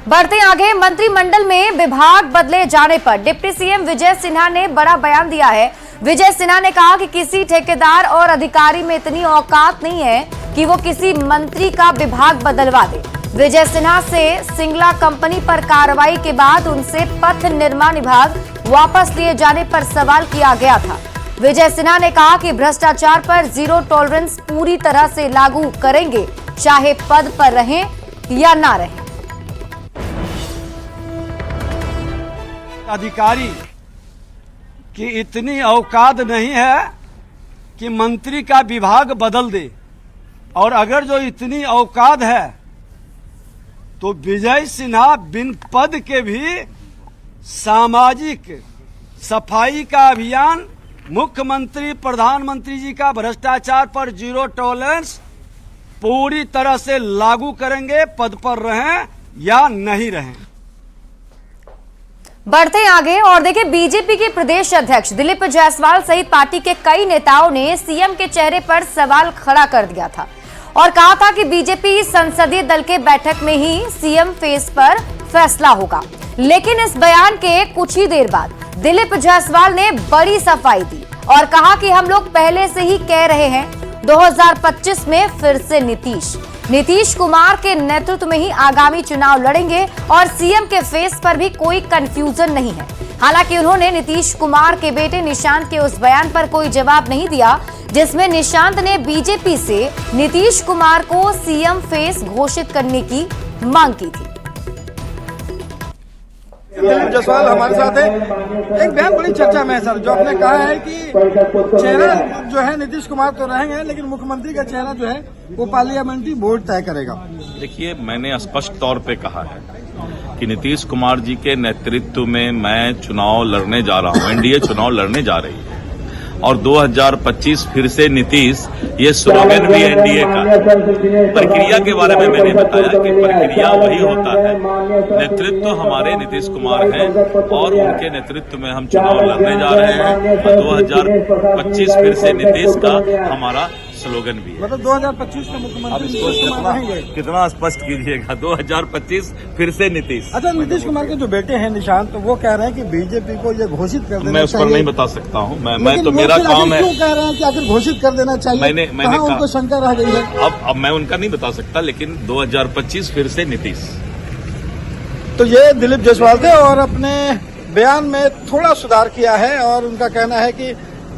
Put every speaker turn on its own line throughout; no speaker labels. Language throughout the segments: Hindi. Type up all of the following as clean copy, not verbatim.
बढ़ते आगे, मंत्रिमंडल में विभाग बदले जाने पर डिप्टी सीएम विजय सिन्हा ने बड़ा बयान दिया है। विजय सिन्हा ने कहा कि किसी ठेकेदार और अधिकारी में इतनी औकात नहीं है कि वो किसी मंत्री का विभाग बदलवा दे। विजय सिन्हा से सिंगला कंपनी पर कार्रवाई के बाद उनसे पथ निर्माण विभाग वापस लिए जाने पर सवाल किया गया था। विजय सिन्हा ने कहा कि भ्रष्टाचार पर जीरो टॉलरेंस पूरी तरह से लागू करेंगे, चाहे पद पर रहें या ना रहें।
अधिकारी की इतनी औकात नहीं है कि मंत्री का विभाग बदल दे, और अगर जो इतनी औकात है तो विजय सिन्हा बिन पद के भी सामाजिक सफाई का अभियान, मुख्यमंत्री प्रधानमंत्री जी का भ्रष्टाचार पर जीरो टॉलरेंस पूरी तरह से लागू करेंगे, पद पर रहें या नहीं रहें।
बढ़ते आगे और देखिए, बीजेपी के प्रदेश अध्यक्ष दिलीप जायसवाल सहित पार्टी के कई नेताओं ने सीएम के चेहरे पर सवाल खड़ा कर दिया था और कहा था कि बीजेपी संसदीय दल के बैठक में ही सीएम फेस पर फैसला होगा। लेकिन इस बयान के कुछ ही देर बाद दिलीप जायसवाल ने बड़ी सफाई दी और कहा कि हम लोग पहले से ही कह रहे हैं 2025 में फिर से नीतीश कुमार के नेतृत्व में ही आगामी चुनाव लड़ेंगे और सीएम के फेस पर भी कोई कंफ्यूजन नहीं है। हालांकि उन्होंने नीतीश कुमार के बेटे निशांत के उस बयान पर कोई जवाब नहीं दिया जिसमें निशांत ने बीजेपी से नीतीश कुमार को सीएम फेस घोषित करने की मांग की थी।
दिलीप जायसवाल हमारे साथ है। एक बयान बड़ी चर्चा में है सर, जो आपने कहा है कि चेहरा जो है नीतीश कुमार तो रहेंगे, लेकिन मुख्यमंत्री का चेहरा जो है वो पार्लियामेंट्री बोर्ड तय करेगा। देखिए,
मैंने स्पष्ट तौर पे कहा है कि नीतीश कुमार जी के नेतृत्व में मैं चुनाव लड़ने जा रहा हूं, एनडीए चुनाव लड़ने जा रही है और 2025 फिर से नीतीश, ये स्लोगन भी एनडीए का। प्रक्रिया के बारे में मैंने बताया कि प्रक्रिया वही होता है, नेतृत्व हमारे नीतीश कुमार हैं और उनके नेतृत्व में हम चुनाव लड़ने जा रहे हैं और 2025 फिर से नीतीश का हमारा स्लोगन भी है।
मतलब 2025 का मुख्यमंत्री
कितना स्पष्ट कीजिएगा, 2025 फिर से नीतीश।
अच्छा, नीतीश कुमार के जो बेटे हैं निशांत, तो वो कह रहे हैं कि बीजेपी को ये घोषित कर देना चाहिए।
मैं उस पर नहीं बता सकता हूँ, मैं तो मेरा काम है।
क्यों कह रहे हैं कि आखिर घोषित कर देना चाहिए? मैंने उनको शंका रह गई है।
अब मैं उनका नहीं बता सकता, लेकिन 2025 फिर से नीतीश।
तो ये दिलीप जायसवाल थे और अपने बयान में थोड़ा सुधार किया है और उनका कहना है कि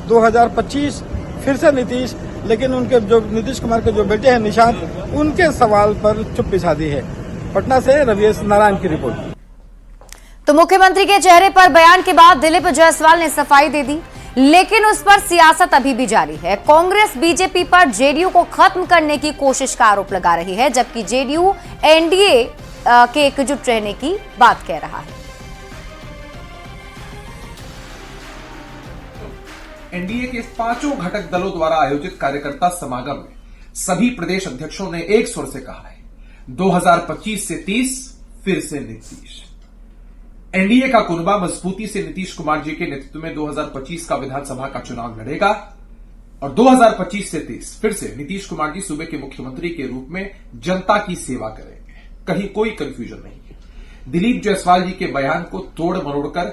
2025 फिर से नीतीश, लेकिन उनके जो नीतीश कुमार के जो बेटे हैं निशांत, उनके सवाल पर चुप्पी साधी है। पटना से रविश नारायण की रिपोर्ट।
तो मुख्यमंत्री के चेहरे पर बयान के बाद दिलीप जायसवाल ने सफाई दे दी, लेकिन उस पर सियासत अभी भी जारी है। कांग्रेस बीजेपी पर जेडीयू को खत्म करने की कोशिश का आरोप लगा रही है, जबकि जेडीयू एनडीए के एकजुट रहने की बात कह रहा है।
एनडीए के 5 घटक दलों द्वारा आयोजित कार्यकर्ता समागम में सभी प्रदेश अध्यक्षों ने एक सुर से कहा है 2025 से 30 फिर से नीतीश। एनडीए का कुनबा मजबूती से नीतीश कुमार जी के नेतृत्व में 2025 का विधानसभा का चुनाव लड़ेगा और 2025 से 30 फिर से नीतीश कुमार जी सूबे के मुख्यमंत्री के रूप में जनता की सेवा करेंगे। कहीं कोई कंफ्यूजन नहीं है। दिलीप जायसवाल जी के बयान को तोड़ मरोड़ कर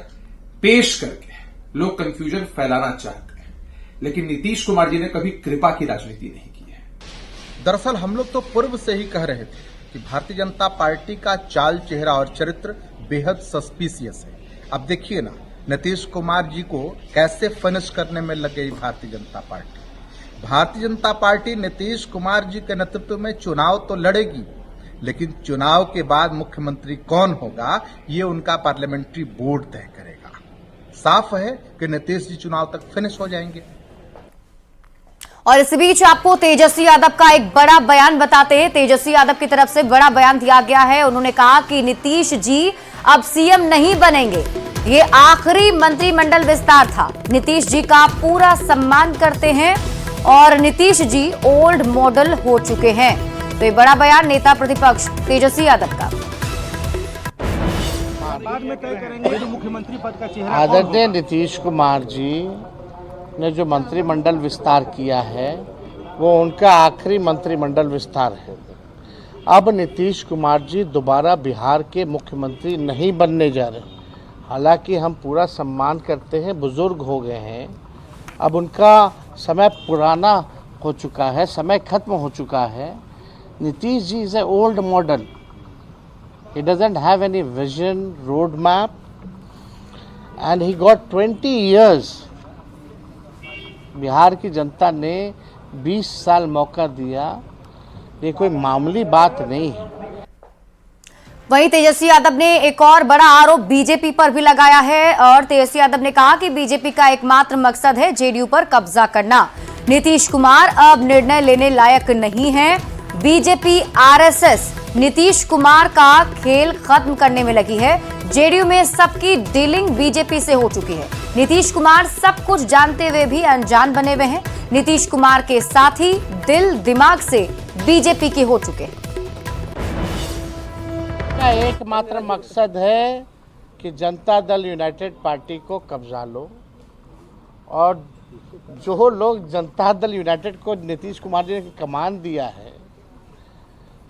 पेश करके लोग कंफ्यूजन फैलाना चाहते हैं, लेकिन नीतीश कुमार जी ने कभी कृपा की राजनीति नहीं की है।
दरअसल हम लोग तो पूर्व से ही कह रहे थे कि भारतीय जनता पार्टी का चाल, चेहरा और चरित्र बेहद सस्पिशियस है। अब देखिए ना, नीतीश कुमार जी को कैसे फिनिश करने में लग गई भारतीय जनता पार्टी। भारतीय जनता पार्टी नीतीश कुमार जी के नेतृत्व में चुनाव तो लड़ेगी, लेकिन चुनाव के बाद मुख्यमंत्री कौन होगा ये उनका पार्लियामेंट्री बोर्ड तय करेगा। साफ है कि नीतीश जी चुनाव तक फिनिश हो जाएंगे।
और इस बीच आपको तेजस्वी यादव का एक बड़ा बयान बताते हैं। तेजस्वी यादव की तरफ से बड़ा बयान दिया गया है। उन्होंने कहा कि नीतीश जी अब सीएम नहीं बनेंगे, ये आखिरी मंत्रिमंडल विस्तार था। नीतीश जी का पूरा सम्मान करते हैं और नीतीश जी ओल्ड मॉडल हो चुके हैं। तो ये बड़ा बयान नेता प्रतिपक्ष तेजस्वी यादव का।
बाद में तय करेंगे जो मुख्यमंत्री पद का चेहरा।
आदरणीय नीतीश कुमार जी ने जो मंत्रिमंडल विस्तार किया है वो उनका आखिरी मंत्रिमंडल विस्तार है अब नीतीश कुमार जी दोबारा बिहार के मुख्यमंत्री नहीं बनने जा रहे। हालांकि हम पूरा सम्मान करते हैं, बुजुर्ग हो गए हैं, अब उनका समय पुराना हो चुका है, समय खत्म हो चुका है। Nitish ji is a old model, he doesn't have any vision, road map, and he got 20 years. Bihar की जनता ने 20 साल मौका दिया, ये कोई मामूली बात नहीं है।
वहीं तेजस्वी यादव ने एक और बड़ा आरोप बीजेपी पर भी लगाया है और तेजस्वी यादव ने कहा कि बीजेपी का एकमात्र मकसद है जेडीयू पर कब्जा करना। नीतीश कुमार अब निर्णय लेने लायक नहीं है। बीजेपी आरएसएस नीतीश कुमार का खेल खत्म करने में लगी है। जेडीयू में सबकी डीलिंग बीजेपी से हो चुकी है। नीतीश कुमार सब कुछ जानते हुए भी अनजान बने हुए हैं। नीतीश कुमार के साथी दिल दिमाग से बीजेपी के हो चुके हैं।
का एकमात्र मकसद है कि जनता दल यूनाइटेड पार्टी को कब्जा लो, और जो लोग जनता दल यूनाइटेड को नीतीश कुमार जी ने कमान दिया है,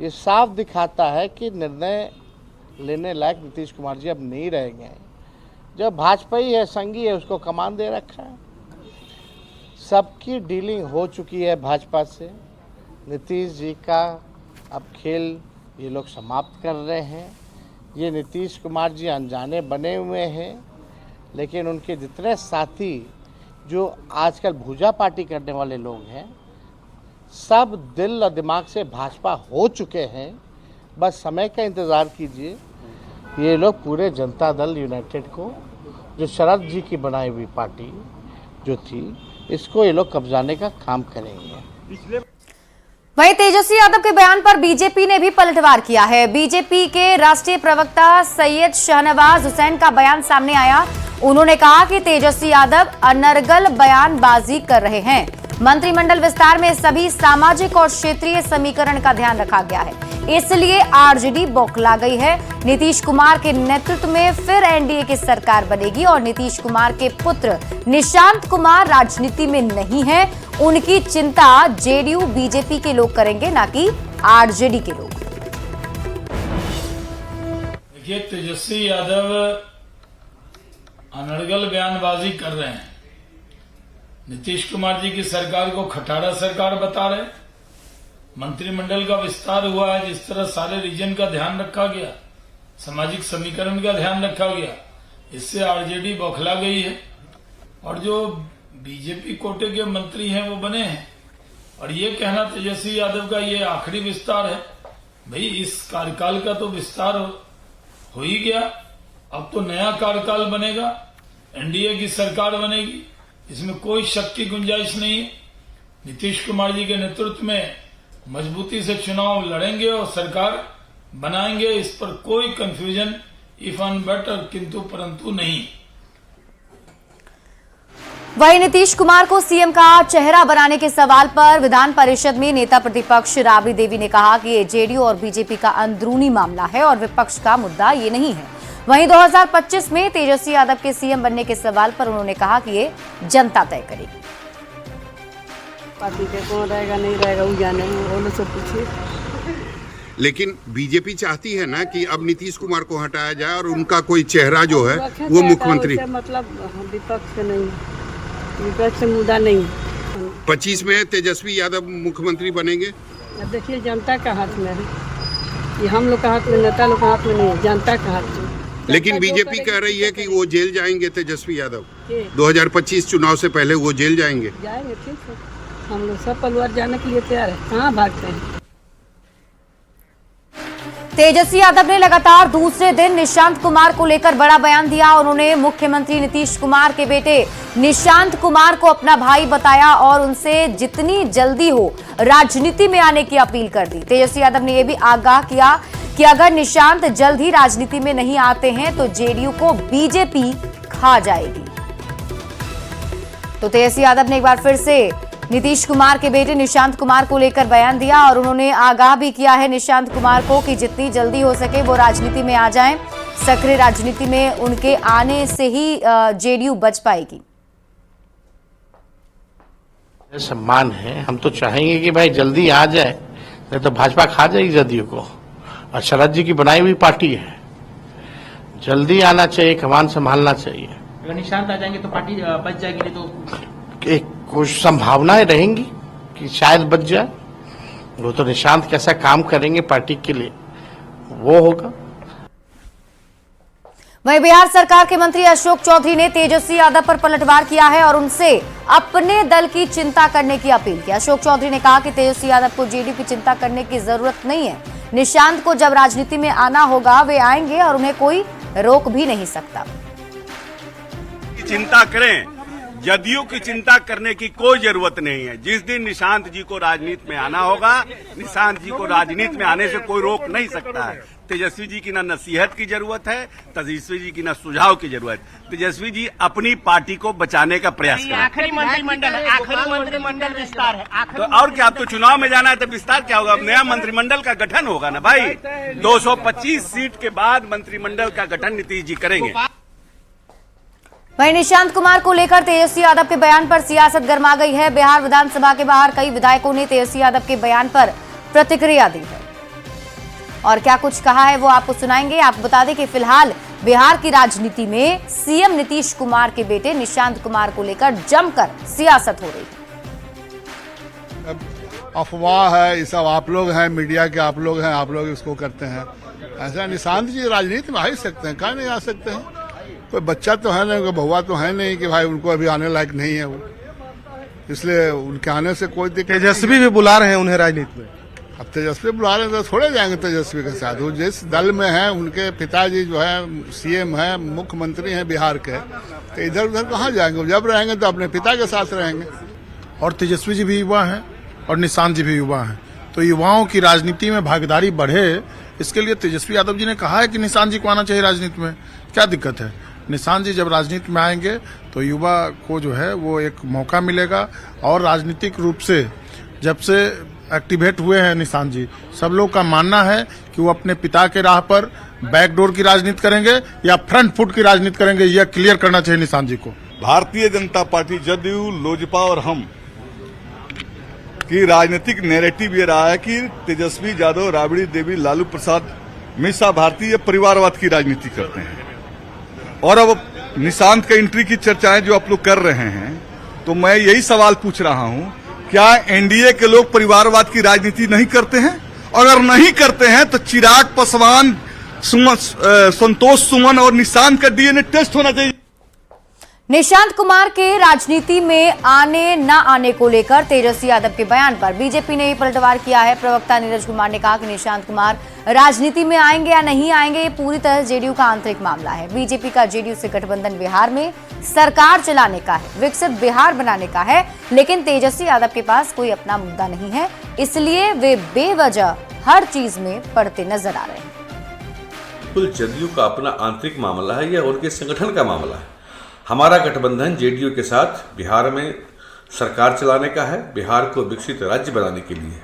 ये साफ दिखाता है कि निर्णय लेने लायक नीतीश कुमार जी अब नहीं रहेंगे। जो भाजपा ही है, संघी है, उसको कमान दे रखा है। सबकी डीलिंग हो चुकी है भाजपा से। नीतीश जी का अब खेल ये लोग समाप्त कर रहे हैं। ये नीतीश कुमार जी अनजाने बने हुए हैं, लेकिन उनके जितने साथी जो आजकल भूजा पार्टी करने वाले लोग हैं, सब दिल और दिमाग से भाजपा हो चुके हैं। बस समय का इंतज़ार कीजिए। ये लोग पूरे जनता दल यूनाइटेड को, जो शरद जी की बनाई हुई पार्टी जो थी, इसको ये लोग कब्जाने का काम करेंगे।
वहीं तेजस्वी यादव के बयान पर बीजेपी ने भी पलटवार किया है। बीजेपी के राष्ट्रीय प्रवक्ता सैयद शाहनवाज हुसैन का बयान सामने आया। उन्होंने कहा कि तेजस्वी यादव अनर्गल बयानबाजी कर रहे हैं। मंत्रिमंडल विस्तार में सभी सामाजिक और क्षेत्रीय समीकरण का ध्यान रखा गया है, इसलिए आरजेडी बौखला गई है। नीतीश कुमार के नेतृत्व में फिर एनडीए की सरकार बनेगी और नीतीश कुमार के पुत्र निशांत कुमार राजनीति में नहीं है। उनकी चिंता जेडीयू बीजेपी के लोग करेंगे, ना कि आरजेडी के लोग।
देखिए, तेजस्वी यादव अनर्गल बयानबाजी कर रहे हैं। नीतीश कुमार जी की सरकार को खटारा सरकार बता रहे। मंत्रिमंडल का विस्तार हुआ है, जिस तरह सारे रीजन का ध्यान रखा गया, सामाजिक समीकरण का ध्यान रखा गया, इससे आरजेडी बौखला गई है। और जो बीजेपी कोटे के मंत्री हैं वो बने हैं, और ये कहना तेजस्वी यादव का ये आखिरी विस्तार है। भाई, इस कार्यकाल का तो विस्तार हो ही गया, अब तो नया कार्यकाल बनेगा, एनडीए की सरकार बनेगी, इसमें कोई शक की गुंजाइश नहीं है। नीतीश कुमार जी के नेतृत्व में मजबूती से चुनाव लड़ेंगे और सरकार बनाएंगे, इस पर कोई कंफ्यूजन इफ एंड बट और किंतु परंतु नहीं।
वहीं नीतीश कुमार को सीएम का चेहरा बनाने के सवाल पर विधान परिषद में नेता प्रतिपक्ष राबड़ी देवी ने कहा कि ये जेडीयू और बीजेपी का अंदरूनी मामला है और विपक्ष का मुद्दा ये नहीं है। वहीं 2025 में तेजस्वी यादव के सीएम बनने के सवाल पर उन्होंने कहा कि ये जनता तय करेगी।
पार्टी के कौन रहेगा नहीं रहेगा वो जाने, वो लोग सब पूछिए।
लेकिन बीजेपी चाहती है ना कि अब नीतीश कुमार को हटाया जाए और उनका कोई चेहरा जो है वो मुख्यमंत्री,
मतलब विपक्ष नहीं, विपक्ष मुद्दा नहीं।
25 में तेजस्वी यादव मुख्यमंत्री बनेंगे।
अब देखिए, जनता का हाथ में है, ये हम लोग का हाथ में, नेता लोग का हाथ में नहीं है, जनता का हाथ में।
लेकिन बीजेपी कह रही है कि वो जेल जाएंगे तेजस्वी यादव, 2025 चुनाव से पहले वो जेल जाएंगे।
जाएंगे, ठीक है, हम लोग सब परिवार जाने के लिए तैयार है, कहाँ भागते हैं।
तेजस्वी यादव ने लगातार दूसरे दिन निशांत कुमार को लेकर बड़ा बयान दिया। उन्होंने मुख्यमंत्री नीतीश कुमार के बेटे निशांत कुमार को अपना भाई बताया और उनसे जितनी जल्दी हो राजनीति में आने की अपील कर दी। तेजस्वी यादव ने यह भी आगाह किया कि अगर निशांत जल्द ही राजनीति में नहीं आते हैं तो जेडीयू को बीजेपी खा जाएगी। तो तेजस्वी यादव ने एक बार फिर से नीतीश कुमार के बेटे निशांत कुमार को लेकर बयान दिया और उन्होंने आगाह भी किया है निशांत कुमार को कि जितनी जल्दी हो सके वो राजनीति में आ जाएं। सक्रिय राजनीति में उनके आने से ही जेडीयू बच पाएगी।
सम्मान है, हम तो चाहेंगे कि भाई जल्दी आ जाए, नहीं तो भाजपा खा जाएगी जदयू को। और शरद जी की बनाई हुई पार्टी है, जल्दी आना चाहिए, कमान संभालना चाहिए।
अगर निशांत आ जाएंगे तो पार्टी बच जाएगी, नहीं तो
एक कुछ संभावनाएं रहेंगी कि शायद बच जाए। वो तो निशांत कैसा काम करेंगे पार्टी के लिए वो होगा।
वहीं बिहार सरकार के मंत्री अशोक चौधरी ने तेजस्वी यादव पर पलटवार किया है और उनसे अपने दल की चिंता करने की अपील की। अशोक चौधरी ने कहा कि तेजस्वी यादव को जेडीयू की चिंता करने की जरूरत नहीं है। निशांत को जब राजनीति में आना होगा वे आएंगे और उन्हें कोई रोक भी नहीं सकता।
चिंता करें, जदयू की चिंता करने की कोई जरूरत नहीं है। जिस दिन निशांत जी को राजनीति में आना होगा, निशांत जी को राजनीति में आने से कोई रोक नहीं सकता है। तेजस्वी जी की ना नसीहत की जरूरत है, तेजस्वी जी की ना सुझाव की जरूरत। तेजस्वी जी अपनी पार्टी को बचाने का प्रयास करें।
आखिरी मंत्रिमंडल विस्तार है।
तो और क्या, अब तो चुनाव में जाना है तो विस्तार क्या होगा? अब नया मंत्रिमंडल का गठन होगा ना भाई। 225 सीट के बाद मंत्रिमंडल का गठन नीतीश जी करेंगे।
वहीं निशांत कुमार को लेकर तेजस्वी यादव के बयान पर सियासत गर्मा गई है। बिहार विधानसभा के बाहर कई विधायकों ने तेजस्वी यादव के बयान पर प्रतिक्रिया दी है और क्या कुछ कहा है वो आपको सुनाएंगे। आपको बता दें कि फिलहाल बिहार की राजनीति में सीएम नीतीश कुमार के बेटे निशांत कुमार को लेकर जमकर सियासत हो रही है।
अफवाह है, ये सब आप लोग हैं, मीडिया के आप लोग हैं, आप लोग इसको करते हैं। ऐसा निशांत जी राजनीति में आ ही सकते हैं, कहाँ नहीं आ सकते हैं। कोई बच्चा तो है नहीं, कोई बहुआ तो है नहीं कि भाई उनको अभी आने लायक नहीं है वो, इसलिए उनके आने से कोई दिक्कत।
तेजस्वी भी बुला रहे हैं उन्हें राजनीति में।
अब तेजस्वी बुला रहे हैं तो थोड़े जाएंगे तेजस्वी के साथ। वो जिस दल में है, उनके पिताजी जो है सीएम है, मुख्यमंत्री हैं बिहार के, तो इधर उधर कहाँ जाएंगे? जब रहेंगे तो अपने पिता के साथ रहेंगे।
और तेजस्वी जी भी युवा हैं और निशांत जी भी युवा हैं, तो युवाओं की राजनीति में भागीदारी बढ़े, इसके लिए तेजस्वी यादव जी ने कहा है कि निशांत जी को आना चाहिए राजनीति में। क्या दिक्कत है? निशांत जी जब राजनीति में आएंगे तो युवा को जो है वो एक मौका मिलेगा। और राजनीतिक रूप से जब से एक्टिवेट हुए हैं निशांत जी, सब लोग का मानना है कि वो अपने पिता के राह पर बैकडोर की राजनीति करेंगे या फ्रंट फुट की राजनीति करेंगे, यह क्लियर करना चाहिए निशांत जी को।
भारतीय जनता पार्टी, जदयू, लोजपा और हम की राजनीतिक नैरेटिव ये रहा है कि तेजस्वी यादव, राबड़ी देवी, लालू प्रसाद हमेशा भारतीय परिवारवाद की राजनीति करते हैं। और अब निशांत के एंट्री की चर्चाएं जो आप लोग कर रहे हैं, तो मैं यही सवाल पूछ रहा हूं, क्या एनडीए के लोग परिवारवाद की राजनीति नहीं करते हैं? अगर नहीं करते हैं तो चिराग पासवान, संतोष सुमन और निशांत का डीएनए टेस्ट होना चाहिए।
निशांत कुमार के राजनीति में आने न आने को लेकर तेजस्वी यादव के बयान पर बीजेपी ने पलटवार किया है। प्रवक्ता नीरज कुमार ने कहा कि निशांत कुमार राजनीति में आएंगे या नहीं आएंगे ये पूरी तरह जेडीयू का आंतरिक मामला है। बीजेपी का जेडीयू से गठबंधन बिहार में सरकार चलाने का है, विकसित बिहार बनाने का है, लेकिन तेजस्वी यादव के पास कोई अपना मुद्दा नहीं है, इसलिए वे बेवजह हर चीज में पड़ते नजर आ रहे हैं।
बिल्कुल जदयू का अपना आंतरिक मामला है या उनके संगठन का मामला है। हमारा गठबंधन जेडीयू के साथ बिहार में सरकार चलाने का है, बिहार को विकसित राज्य बनाने के लिए।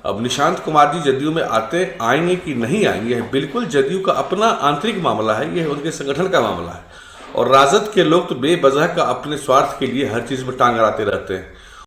अब निशांत कुमार जी जदयू में आएंगे कि नहीं आएंगे, यह बिल्कुल जदयू का अपना आंतरिक मामला है, यह उनके संगठन का मामला है। और राजद के लोग तो बेवजह का अपने स्वार्थ के लिए हर चीज में टांग अड़ाते रहते हैं।